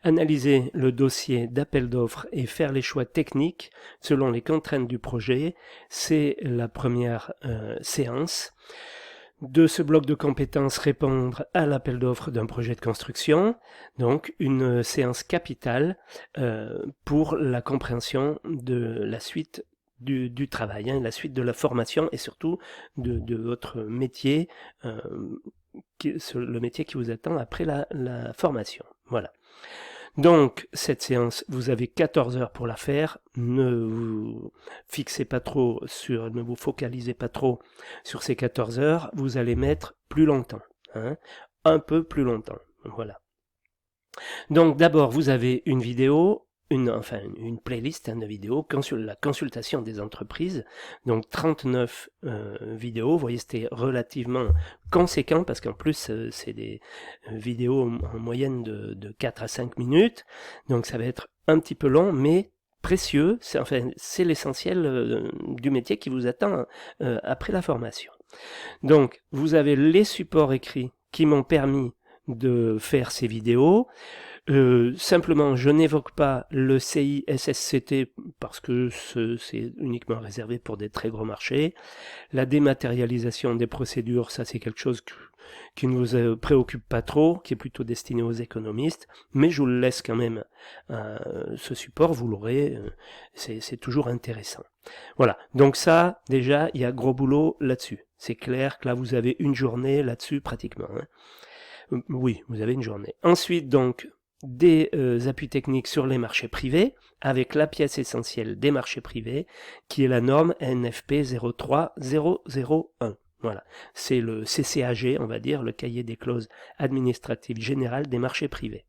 Analyser le dossier d'appel d'offres et faire les choix techniques selon les contraintes du projet, c'est la première séance. De ce bloc de compétences, répondre à l'appel d'offres d'un projet de construction, donc une séance capitale pour la compréhension de la suite du travail, la suite de la formation et surtout de votre métier, le métier qui vous attend après la formation. Voilà. Donc, cette séance, vous avez 14 heures pour la faire. Ne vous fixez pas trop ne vous focalisez pas trop sur ces 14 heures. Vous allez mettre plus longtemps, un peu plus longtemps. Voilà. Donc, d'abord, vous avez une vidéo, une playlist de vidéos, la consultation des entreprises, donc 39 vidéos, vous voyez c'était relativement conséquent parce qu'en plus c'est des vidéos en moyenne de 4 à 5 minutes, donc ça va être un petit peu long mais précieux, c'est l'essentiel du métier qui vous attend après la formation. Donc vous avez les supports écrits qui m'ont permis de faire ces vidéos. Simplement, je n'évoque pas le CISSCT parce que c'est uniquement réservé pour des très gros marchés. La dématérialisation des procédures, ça c'est quelque chose qui ne vous préoccupe pas trop, qui est plutôt destiné aux économistes, mais je vous le laisse quand même, ce support, vous l'aurez, c'est toujours intéressant. Voilà, donc ça, déjà, il y a gros boulot là-dessus. C'est clair que là, vous avez une journée là-dessus pratiquement. Oui, vous avez une journée. Ensuite, donc, des appuis techniques sur les marchés privés, avec la pièce essentielle des marchés privés, qui est la norme NFP 03001. Voilà, c'est le CCAG, on va dire, le cahier des clauses administratives générales des marchés privés.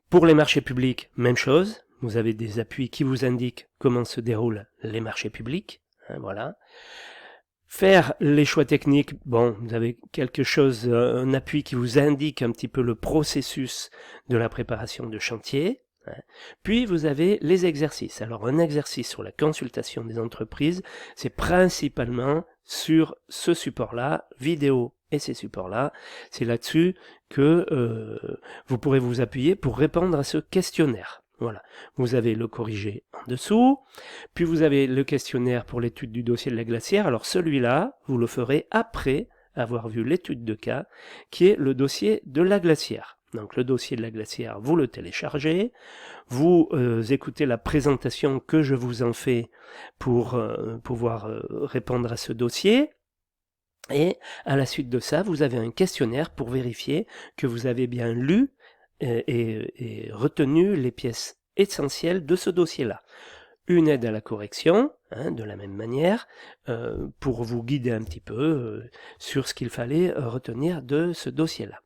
Pour les marchés publics, même chose, vous avez des appuis qui vous indiquent comment se déroulent les marchés publics, voilà. Faire les choix techniques, bon, vous avez quelque chose, un appui qui vous indique un petit peu le processus de la préparation de chantier. Puis vous avez les exercices. Alors un exercice sur la consultation des entreprises, c'est principalement sur ce support-là, vidéo et ces supports-là. C'est là-dessus que vous pourrez vous appuyer pour répondre à ce questionnaire. Voilà, vous avez le corrigé en dessous, puis vous avez le questionnaire pour l'étude du dossier de la glacière. Alors celui-là, vous le ferez après avoir vu l'étude de cas, qui est le dossier de la glacière. Donc le dossier de la glacière, vous le téléchargez, vous écoutez la présentation que je vous en fais pour pouvoir répondre à ce dossier. Et à la suite de ça, vous avez un questionnaire pour vérifier que vous avez bien lu et retenu les pièces essentielles de ce dossier-là. Une aide à la correction, de la même manière, pour vous guider un petit peu sur ce qu'il fallait retenir de ce dossier-là.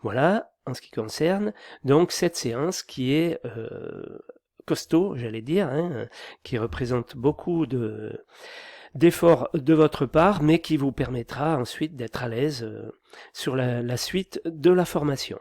Voilà, en ce qui concerne donc cette séance qui est costaud, j'allais dire, qui représente beaucoup d'efforts de votre part, mais qui vous permettra ensuite d'être à l'aise sur la suite de la formation.